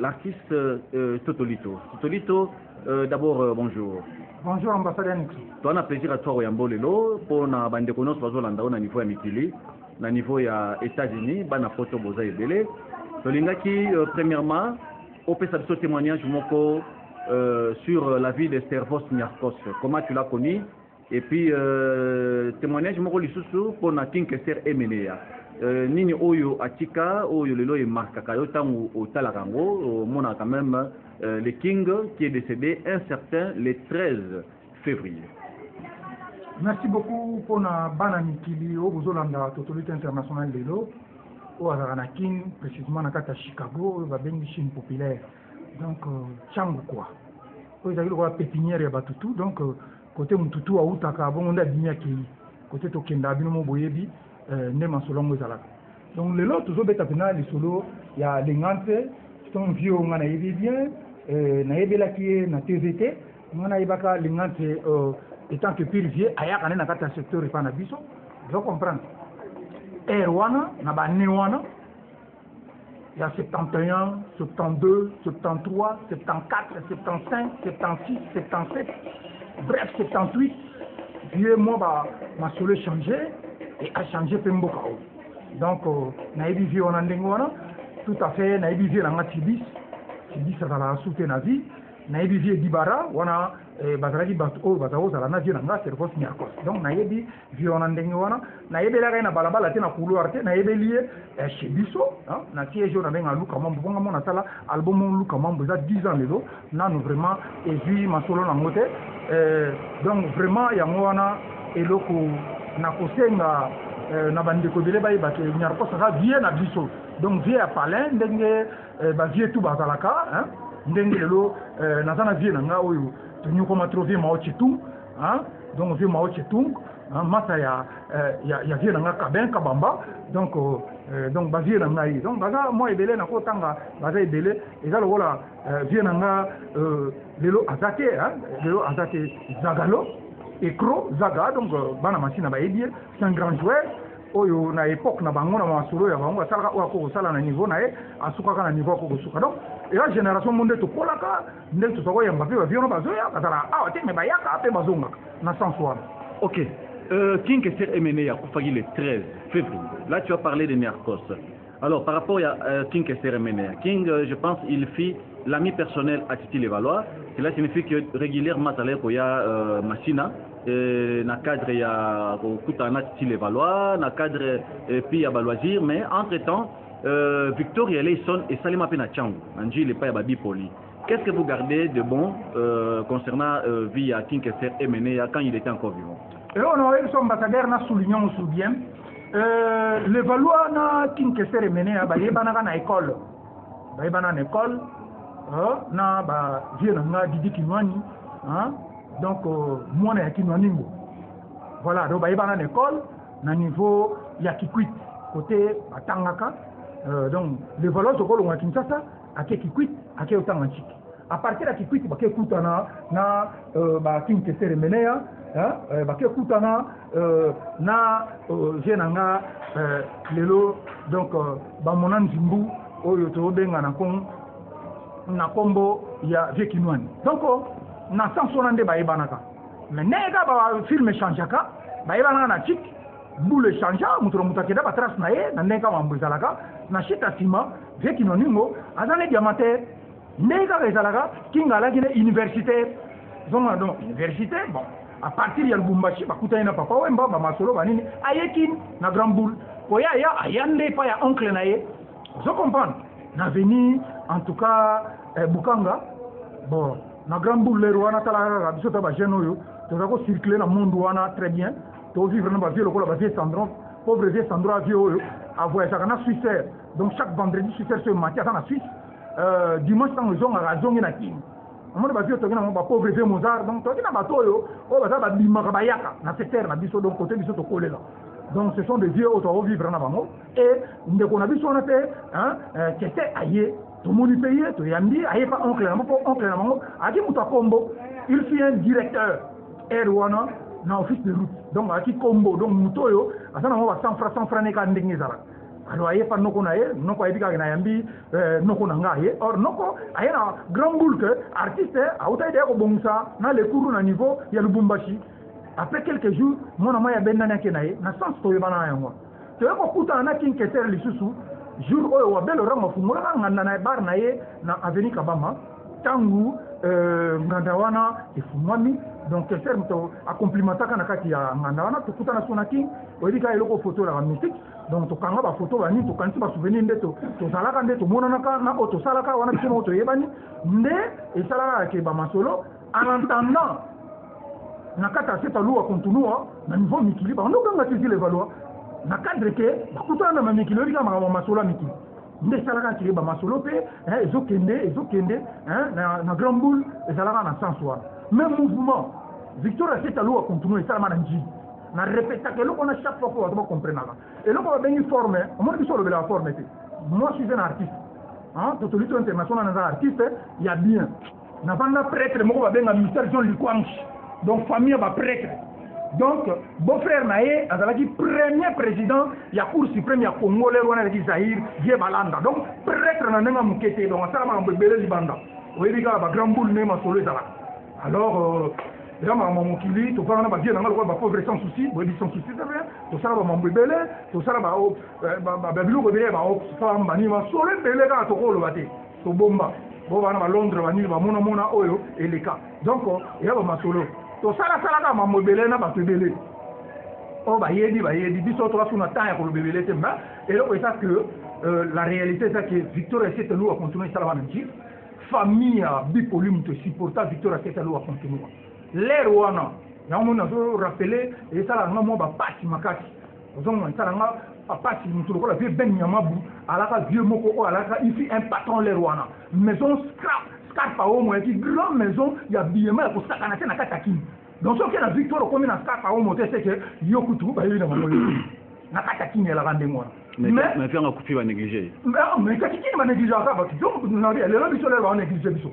l'artiste Totolito. Totolito, d'abord, bonjour. Bonjour, ambassadeur Nixon. Tu as un plaisir à toi au Yambolelo pour na bande konos bazolanda au niveau ya Mikili, na niveau ya États-Unis, bana photo boza ebele. Tolingaki premièrement, au pesa de ce témoignage moko sur la vie de Stervos Niarkos. Comment tu l'as connu? Et puis témoignage moko lisusu pour na Kinkeser Emenea. Nini oyo atika oyo lelo e markaka yo tango au talakango mona quand même le king qui est décédé un certain le 13 février. Merci beaucoup pour na bana mikili au bozolanda Totolito international lelo au azana king précisément na kata Chicago va bengi Chine populaire. Donc changu quoi. Au ezali ko pépinière ya batutu donc côté mututu autaka bon on a binya ki côté to kenda bino mo boyebi ne masolongo ezalaka. Donc le lot toujours beta pena les solo ya lengante son vieux ngana yebi bien na yebela ki na TVT ngana yebaka lengante étant que pire vieux aya kana na kata secteur et pana biso je comprends erwana na ba newana il y a 71, 72, 73, 74, 75, 76, 77, bref 78 vieux moi ma solo changé et a changé Pemboka. Donc, naïbi vie on a tout à fait, naïbi vie dans Tibis ça va soutenir la vie, naïbi vie d'Ibara, on a Bazaragi Bato, Bazao, ça la vie dans la Servos Niakos. Donc, naïbi vie on a naïbi la reine à Balabala, la couloir, naïbi lié chez Bisso, na siège on a un look à mon bon mon atala, album mon look à mon besoin 10 ans les dos, n'a nous vraiment et vu ma solo en moté. Donc, vraiment, il y a moi et loko. Na kosenga na bandeko bele bayi bato nyarko saka vie na biso donc vie a palin ndenge ba vie tout bazalaka hein ndenge lelo nazana vie na nga oyo tunyu ko matrovie mao chitung hein donc vie mao chitung masa ya vie na nga kaben kabamba donc ba vie na nga yi donc baza moi ebele na ko tanga baza ebele ezalo wala vie na nga lelo azate hein lelo azate zagalo Ekro, Zaga, donc bana machine ba ebie, c'est un grand joueur. Oyo na époque na bango na masolo ya bango salaka o ko sala na niveau na e asuka kana niveau ko suka donc et la génération monde to kolaka ndeng to soko ya Mbappé ba viona bazoya katala ah te me bayaka ape bazonga na sans soi. OK. King Keser Emenea kufagi le 13 février. Là tu as parlé de Niarkos. Alors par rapport à King Keser Emenea, King je pense il fit l'ami personnel à Titi Levalois. Cela signifie que régulièrement il y a Massina na cadre ya kutana Titi Levalois na cadre puis ya Baloisir mais entre-temps Victoria Leison et Salima Pena Changu Anji le pas Babi Poli. Qu'est-ce que vous gardez de bon concernant via King Keser Emenea quand il était encore vivant? Et on a eu son ambassadeur na soulignon sous bien le Valois na King Keser Emenea ba yebana na école. Ba yebana na école na ba vie na Didi Kinwani hein donc moi na Kinwani voilà donc ba yebana na école na niveau ya Kikwit côté Batangaka donc le Valois to ko longa Kinshasa ake Kikwit ake otanga chiki à partir de Kikwit ba ke kutana na ba King Keser Emenea hein ba ke kutana na jenanga lelo donc ba monan Zimbu oyo to benga na kon na kombo ya Vekinwani donc na sansonande ba ibanaka mais nega ba film changeaka ba ibana na chik boule changea mutro mutakeda ba trace na ye na nega mambuzalaka na shita sima Vekinwani ngo azane diamante nega ezalaka kinga kine universitaire donc universitaire bon à partir ya Lubumbashi bakuta ina papa wemba ba masolo banini ayekin na grand boule koya ya ayande pa ya oncle na ye je comprends na veni en tout cas Bukanga bon na grand boule le roi na tala biso ta ba jeune oyo to ko circuler na monde wana très bien to vivre na ba vie lokola ba vie Sandro pauvre vie Sandro vie oyo a voyagé na Suisse donc chaque vendredi Suisse se matin dans la Suisse dimanche dans les zonga razongi na king amona ba vie to na ba pauvre vie Mozart donc to na ba toyo o ba ba bimaka bayaka na secteur na biso donc côté biso to kolela. Donc ce sont des vieux auto vivre na bango et ndeko na biso na te hein qui était aillé tout le monde payé tout yambi aillé pas oncle na bango aki muta kombo il fit un directeur erwana na office de route donc aki kombo donc mutoyo asana mo ba 100 francs ne ka ndenge zala alors aye pas noko na ye noko ayebi ka na yambi noko na nga ye or noko aye na grand boule que artiste a uta ide ko bongsa na le cours na niveau ya Lubumbashi après quelques jours mon ama ya benna na kenaye na sens to yebana yango to ko kuta na kin keser lisusu jour oyo wa belo rango fumura nganda na bar na ye na avenue Kabama tangu nganda wana efumami donc keser mto a complimentaka na kati ya nganda wana to kuta na sona king oyebi ka eloko photo la mystique donc to kanga ba photo bani to kanti ba souvenir ndeto to salaka ndeto monana ka na auto salaka wana biso auto yebani nde e salaka ke ba masolo en entendant na kata seta luwa continua na niveau mikili ba ndo kanga tisi le valoir na cadre ke ba kuta na mikili oyebi ka ma masolo mikili nde salaka ke ba masolo pe ezokende na grand boule e salaka na sens wana même mouvement Victoria seta luwa continua e salama na njii na répéta que l'on a chaque fois qu'on va comprendre et l'on va bien former on m'a dit sur le la forme moi je suis un artiste hein Totolito international un artiste il y a bien n'a pas de prêtre moi va bien un ministère John Likwanch donc famille va prêtre donc beau frère naé azalaki premier président ya cour suprême ya Congo le wana ki Zahir die balanda donc prêtre na nenga mukete donc ça ma mbebele libanda oyebi ka ba grand boule ne ma solo ezala alors là mon kili to parana ba bien na ngalo ba pauvre sans souci bo di sans souci c'est vrai to sala ba mambo belé to sala ba biloko belé ba o fam bani ma solo belé ka to ko lo bate to bomba bo bana ba Londres ba ni ba mona oyo eleka donc ya ba masolo to sala ka mambo belé na ba to belé o ba yedi biso to suna temps ya ko lo belé temba et là c'est ça que la réalité c'est que Victoria c'est nous à continuer ça la manji famille bipoli muto supporta Victoria c'est nous à continuer l'air wana yango na zo rappeler et ça la ngamo ba pati makati ozongo ça la ngamo pati mutu lokola vie ben nyamabu alaka vieux moko o alaka ici un patron l'air wana maison scrap au moins qui grande maison ya biema ko sakana na kataki donc ce qui la victoire comme na scrap au moins c'est que yokutu ba yina mamolo na kataki ni la rande moi mais faire un coup va négliger mais kataki ni ma négliger ça ba donc na le biso le va négliger biso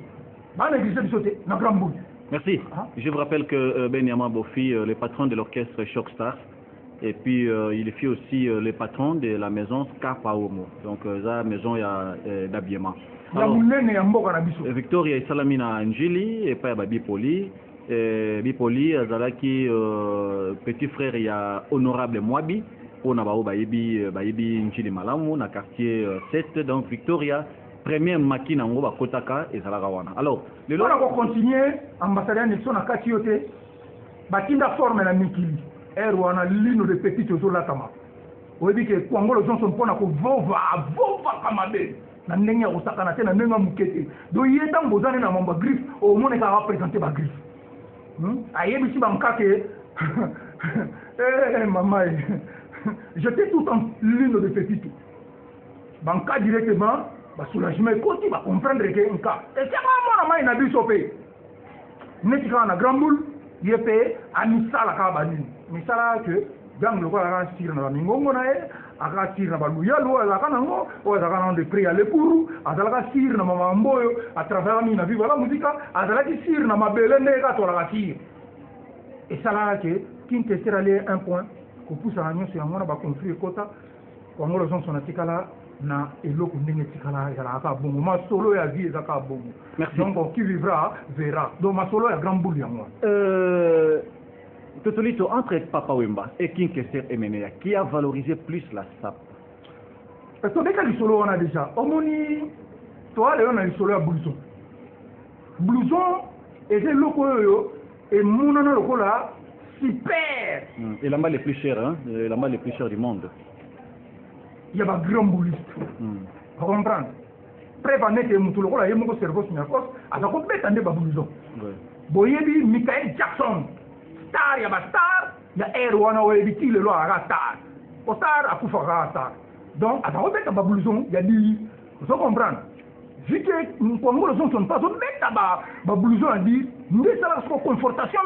ba négliger biso te na grand bout. Merci. Je vous rappelle que Benyama Bofi, le patron de l'orchestre Shockstar, et puis il fait aussi le patron de la maison Skapaomo. Donc la maison d'habillement. Victoria Salamina Njili, et pas Bipoli. Bipoli, Azalaki, petit frère, il y a Honorable Mwabi, on a Baïbi Njili Malamu, dans le quartier 7. Donc Victoria. Premier makina ngo ba kotaka ezalaka wana. Alors, le lona ko continuer ambassadeur Nixon na katiote batinda forme na mikili. Wana lino de petit ozo la tama. Oyebi ke Kwangolo Johnson pona ko vova kamabe. Na ndenge ya osaka na tena ndenge mukete. Do yeta mbozane na mamba griffe au monde ka représenter ba griffe. Ayebi si bankake maman. J'étais tout en lino de petit. Banka directement soulagement côté va comprendre que un cas et c'est vraiment na mai na biso pe neti ka na grand boule yepé amisala ka bani misala que gang le quoi sir na mingongo na e aka sir na baluya lo ala kana ngo o ala kana de prier le puru ala ka sir na mama mboyo à travers mi na viva la musique ala ki sir na mabele ne ka to la sir et ça là que kinte sera aller un point ko pousse à nyo sur ngona ba conflit kota ko ngolo son atikala na eloko ndenge tikala ya ka bongo ma solo ya vie za ka bongo. Merci. Donc qui vivra verra. Donc ma solo ya grand boule ya moi. Totolito entre Papa Wemba et King Kester Emenea qui a valorisé plus la SAP. To beka li solo on a déjà. Omoni toi le on a li solo ya blouson. Blouson et c'est loko yo et monana loko là super. Et la malle les plus chère hein, la malle les plus chère du monde. Il y a un grand bouliste. Vous comprenez? Prévenez que nous avons un cerveau sur la force, alors qu'on peut attendre un blouson. Boyebi, Michael Jackson, star, il y a un star, il y a Erwan, il y a un star. Au star, à Koufara, star. Donc, alors on peut un blouson, il y a dit, vous comprenez? Vu que nous ne sommes pas, on peut un blouson à dire, nous avons une confortation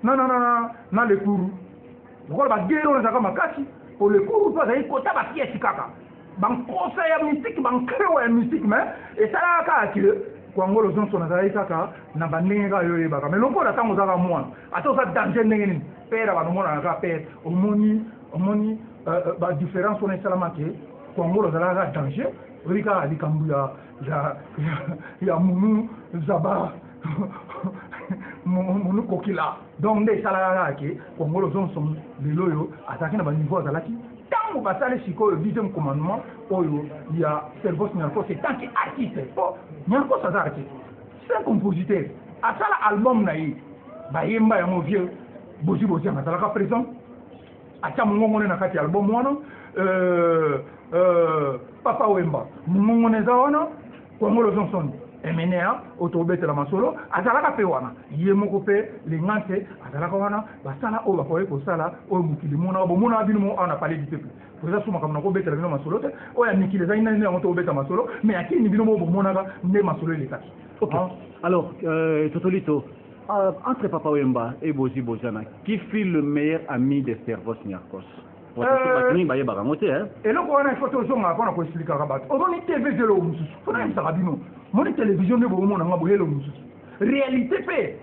dans les cours. Vous voyez, on a un pour le coup, vous avez côté de pièce kaka. Ban conseil à mystique, ban créo à mystique, mais et ça là kaka que quand on sont na zaï kaka na banenga yo baka. Mais l'on attend aux avant moi. Attends ça danger n'engeni. Père va nous na ka père. Omoni ba différence on est seulement que Congo là danger rika likambu ya munu zaba munu kokila donc nde sala ke Congo lo son de loyo attaquer na ba niveau azalaki tango basale sikoyo deuxième commandement oyo ya Servos Nyarko c'est tant que artiste Nyarko ça artiste c'est un compositeur asala album na yi ba yemba ya mo vieux bozi anga salaka présent acha mungongone na kati album wana Papa Wemba mungongone za wana Congo lo son MNA autobetela masolo azalaka pe wana ye moko pe lingante azalaka wana basala o bakoye ko sala o mukili mona bo mona bino on a parlé du peuple pour ça suma kamna ko betela bino masolo te o ya mikili za ina ni on to beta masolo mais akini bino mo bo mona ga nde masolo le kati. OK. Alors Totolito, entre Papa Wemba et Bozi Bozana, qui fut le meilleur ami de Servos Nyarkos? Et là, on a une photo de Zonga, on a expliqué à Rabat. On a une TV de l'eau, on a une sarabino. On a une télévision de l'eau, on a une l'eau. Réalité,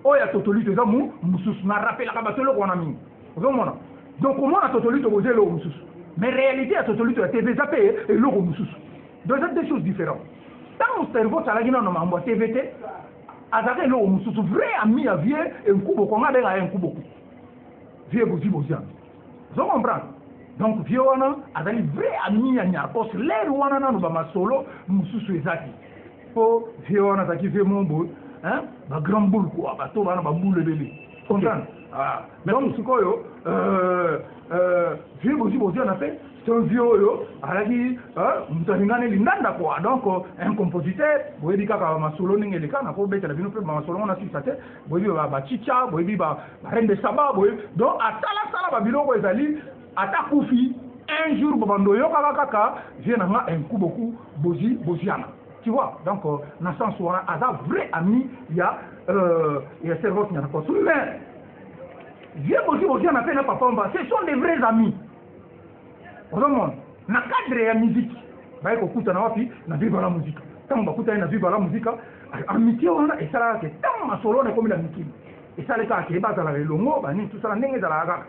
on a Totolito, on a rappelé la Rabat, on a mis. Donc, on a Totolito, on a l'eau. Mais réalité, à Totolito, la TV, et l'eau. Donc, c'est deux choses différentes. Dans mon cerveau, ça a été un TVT, à l'eau, vrai ami à vieux, et un coup, on a un coup. Vieux, Bozi, Bozian. Vous comprenez? Donc, Viona a des vrais amis à Nyarkos. Les Rwanda nous va solo, nous sous Zaki. Pour Viona, ça qui fait mon bout, hein? Ma grand boule quoi, bah tout va na boule bébé. Comprends? Ah, mais donc c'est quoi yo? Vieux Bozi on a fait. C'est un vieux yo. Alors qui, m'tangane lindanda quoi. Donc un compositeur, vous voyez kaka ma solo n'engé les cas, n'a pas bête la vie nous fait ma solo on a su ça tête. Vous voyez bah chicha, vous voyez bah reine de Saba, vous voyez. Donc à sala babilo quoi ezali. Ata Koufi, un jour, Bobandoyo Kaka, vient un coup beaucoup, Boziana. Tu vois, donc, dans le sens où on a un vrai ami, il y a Servos Nyarkos. Mais, vieux Boziana fait un papa, ce sont des vrais amis. Au monde, dans le cadre de la musique, bah, écoute, on a vu, on a vu la musique. Quand on a vu la musique, amitié, on a, et ça, c'est tant ma solo, on a comme l'amitié. Et ça, les cas qui est bas dans la longo, tout ça, on est dans la gare.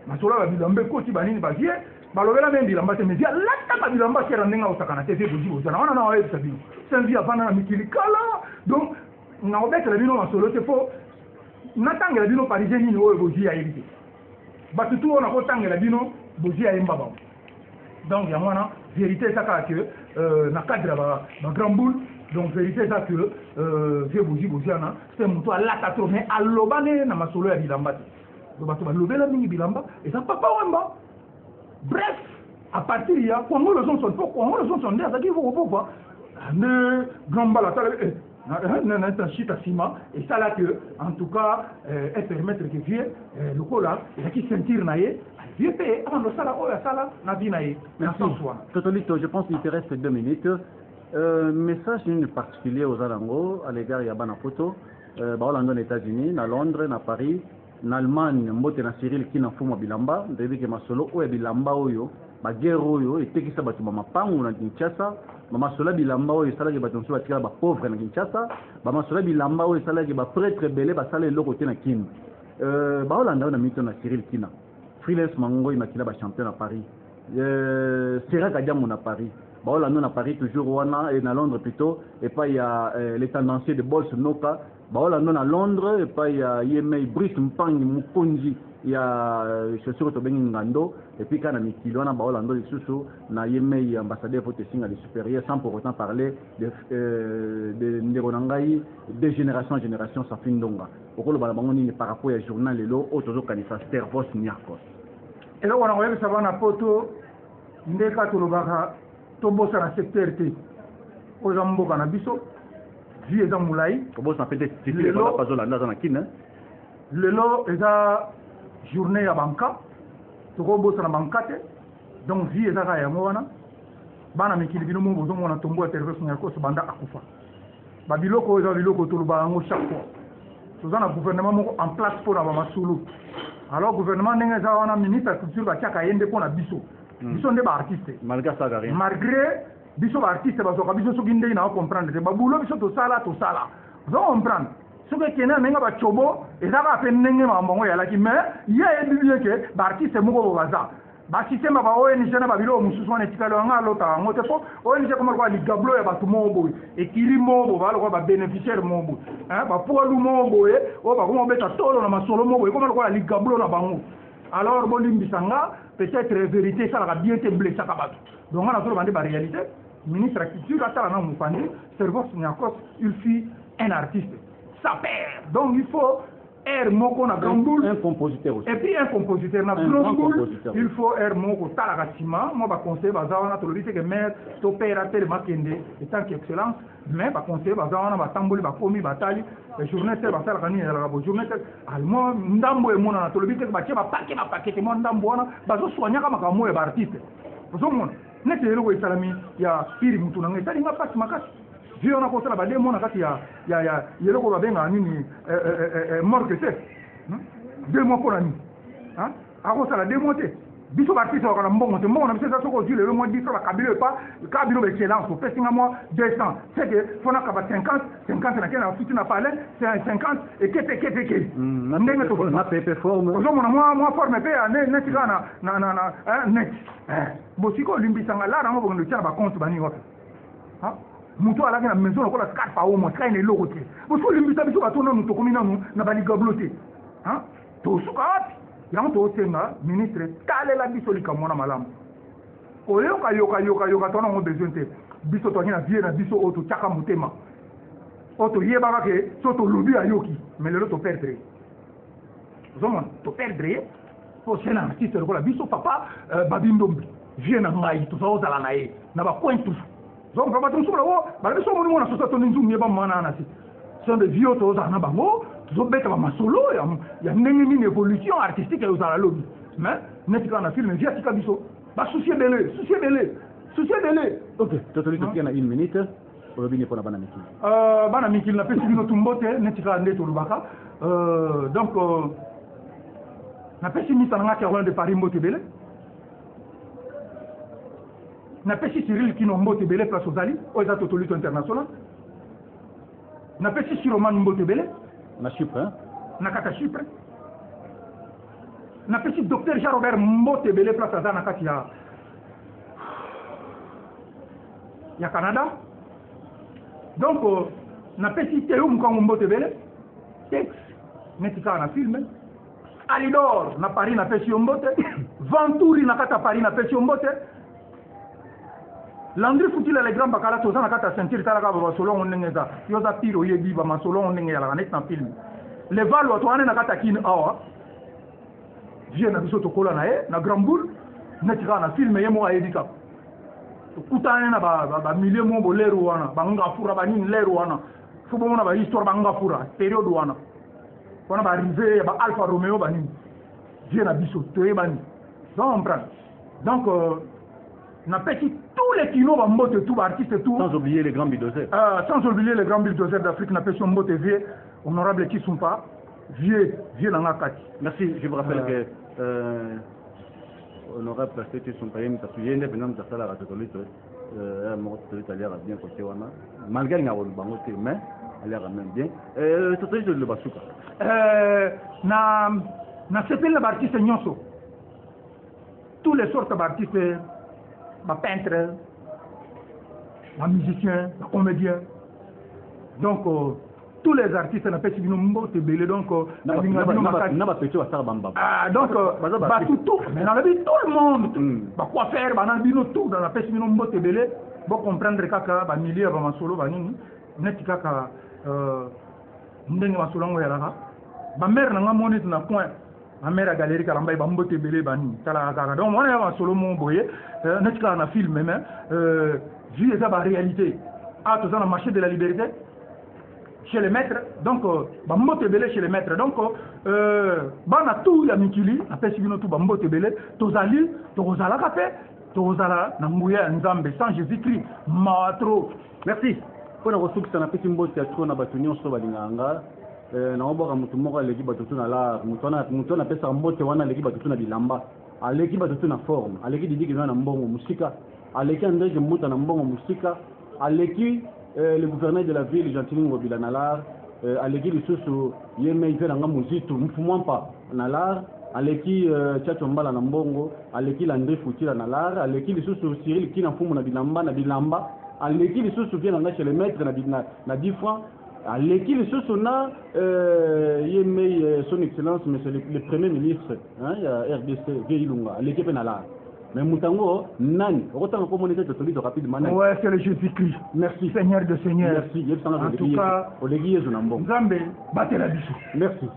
Masola ba bilamba koti banini bazie balobela même bilamba te media lata ba bilamba kera ndenga osakana TV Bozi Bozana wana na wae sabino senvi avana na mikili kala donc na obeta la bino masolo te fo natanga la bino parisien ni oyo Bozi ya évité batutu ona ko tanga la bino Bozi ya mbaba donc ya mwana vérité ça que na cadre ba grand boule donc vérité ça que vieux Bozi Bozana c'est muto alata trop mais alobane na masolo ya bilamba te et ça Papa Wemba. Bref, à partir de là, Congo le son Congo le son à ça qu'il faut voir. Ne grand bala et ça là que en tout cas elle permettre que vieux le cola et qui sentir naïe vieux paye avant le sala na vie naïe. Merci. Totolito, je pense qu'il te reste 2 minutes. Message particulier aux Alango à l'égard Yabana Photo, aux États-Unis, à Londres, à Paris. En Allemagne, mbote na Cyril qui na fumo bilamba, ndebe ke masolo oya bilamba oyo, ba guerre oyo etekisa batu ba mapangu na Kinshasa, ba masolo bilamba oyo sala ke batu nso batika ba pauvre na Kinshasa, ba masolo bilamba oyo sala ke ba prêtre belé ba sala eloko te na Kin. Ba Hollande na mito na Cyril Kina. Freelance Mango makila ba champion à Paris. Sera Kadiamo na Paris. Ba Hollande na Paris toujours wana et na Londres plutôt et pas il y a les tendanciers de Bols Noka. Bah là à Londres et pas il y a Yemei Brice Mpangi Mukonji il y a chaussures to bengi ngando et puis quand on a mis kilona bah là les sous na Yemei ambassadeur pour testing à des supérieurs sans pour autant parler de Ndironangai de génération en génération ça fin donga au col balabangoni par rapport au journal lelo autozo kanisa Servos Nyarkos et là on a envoyé ça va na poto ndeka to lobaka to bossa na secteur te aux ambo kana biso vie dans moulay comment ça peut-être si les pas besoin là dans la kin le lo est à journée à banka to ko bossa na bankate donc vie est à ya mwana bana mikili bino mo bozo mona tombo Servos Nyarkos banda akufa ba biloko eza biloko to luba ngo chaque fois tozana gouvernement en place pour la masulu alors gouvernement ndenge za wana ministre culture ba tiaka yende pona biso biso nde ba artiste malgré ça rien malgré biso ba artiste ba soka biso soki ndenge na comprendre ba bulo biso to sala vous comprendre soki kena nenga ba chobo ezaka pe ndenge ma mbongo ya laki mais ya ebibiye ke ba artiste moko bo baza ba système ba ONG na ba bilo mususu wana etikalo nga lota ngo te fo ONG comme quoi ligablo ya bato mobo ekili mobo ba lo ba bénéficiaire mobo hein ba polu mobo o ba ko beta tolo na masolo mobo comme quoi ligablo na bango alors bon limbisanga peut-être vérité ça la bien te blessé ça bato donc on a solo bande ba réalité ministre de la culture atala na mupandi Servos Niakos il fut un artiste ça perd donc il faut moko na Gamboul un compositeur aussi et puis un compositeur na Gamboul il faut moko talakatima moi ba conseiller bazawana to lobite que maire to père tel makende et tant qu'excellence mais ba conseiller bazawana ba tamboli ba komi batali et journée tel ba sala kani la ba journée tel allemand ndambo e mona na to lobite que ba ke ba paquet mo ndambo wana bazo soigner kama kamo e ba artiste ozo mona nete lelo esalami ya iri mutu na ngai tali nga pasi makasi vieux on a posé la bande mon akati ya yelo ko babenga nini morgue c'est 2 mois pour ami hein ako sala 2 mois te biso artiste ko na mbongo te mbongo na biso ça ko dit le mois 10 la kabilo pas kabilo excellence au fait moi 200 c'est que fona ka ba 50 na kena futi na palais c'est 50 et kete ndenge to na pepe forme ozo moi forme pe net na net bosiko limbisanga la rango bo ndo tia ba compte bani wa hein mutu alaki na maison lokola scarpe au moins traîne eloko te boso limbisa biso bato nanu tokomi nanu na baligablo te hein tosuka wapi yango tosenga ministre talela biso likambo na malamu oyoka tona ngo besoin te biso toaki na vie na biso oyo totiaka motema oyo toyebaka ke so tolobi ayoki mais lelo toperdre ozomona toperdre po sena artiste lokola biso papa babindombi vie na ngai toza ozala na ye na bacoin tusu donc papa tout ça là ba biso mo na sosa to nzungu yeba mana na si sont des vieux to za na bango to beta ba masolo ya ndenge ni évolution artistique yo za la lobby mais netika na film via tika biso ba soucier belé ok totally to na 1 minute pour bien pour bana mikili na pesi bino tumbote netika ndeto lubaka donc na pesi mi sana ngaki de Paris mbote belé na pesi Cyril Kino mbote belé place aux Ali aux Atotolito international na pesi Siroman mbote belé na Chypre na kata Chypre na pesi docteur Jean Robert mbote belé place à na kati ya Canada donc na pesi Théo Mkongo mbote belé texte netika na film Alidor na Paris na pesi mbote Venturi na kata Paris na pesi mbote Landry Futile les grands bakala toza na kata sentir talaka ba solo onengeza yoza piro yebi ba masolo onenge yala net na film le valo to ane na kata kin awa vie na biso to kola na e na Grand Boule netika na film yemo ayedika to kutane na ba milieu mo bolero wana banga fura ba nini lero wana fubo mona ba histoire banga fura période wana wana ba arrivé ba Alfa Romeo ba nini vie na biso to yebani donc na petit tous les kinos va mbote tout artiste tout sans oublier les grands bulldozers d'Afrique na petit mbote vieux honorable qui sont pas vieux na kati merci je vous rappelle que honorable parce que tu sont pas même parce que yende venant de la catholique mon italien a bien côté wana malgré nga bango te mais elle a même bien c'est de le basuka na sepel la artiste nyonso tous les sortes d'artistes ma peintre, ma musicien, ma comédien. Donc, tous les artistes n'ont pas suivi nos mots, donc, donc, mais dans la vie, tout le monde, quoi faire, tout, dans la pêche, nous mots, pour comprendre kaka, ba milieu, ba masolo, ba nini, net kaka, ndenge masolo, ba mère n'a monnaie na point. Ma mère a galéré car on va mbote belé bani tala kaka donc on est solo mon boye netika na film même vu ça la réalité ah tout ça le marché de la liberté chez les maîtres donc mbote belé chez les maîtres donc bana tout ya mikili après si bino tout mbote belé tozali tozala kape tozala na nguya nzambe sans Jésus-Christ matro merci pour la ressource na petit mbote ya tro na batunyo so balinganga na oboka mutu moko aleki batutu na la mutu na pesa mbote wana aleki batutu na bilamba aleki batutu na forme aleki didiki na mbongo musika aleki André Muta na mbongo musika aleki le gouverneur de la ville Gentili Ngobila na la aleki lisusu yeme ife na muzitu mfumwampa na la aleki Tchatcho Mbala na mbongo, aleki Landry Foutila na lar, aleki lisusu Cyril Kina Fumu na bilamba, aleki lisusu vient na chez le maître na 10 francs, aleki lisusu na yeme son excellence monsieur le premier ministre hein ya RDC Veilunga, aleki pe na lar. Mais Moutango, nani, autant qu'on monnaie de solide rapidement. Ouais, c'est le Jésus-Christ. Merci. Seigneur de Seigneur. Merci. En tout cas, Zambé, battez la biche. Merci.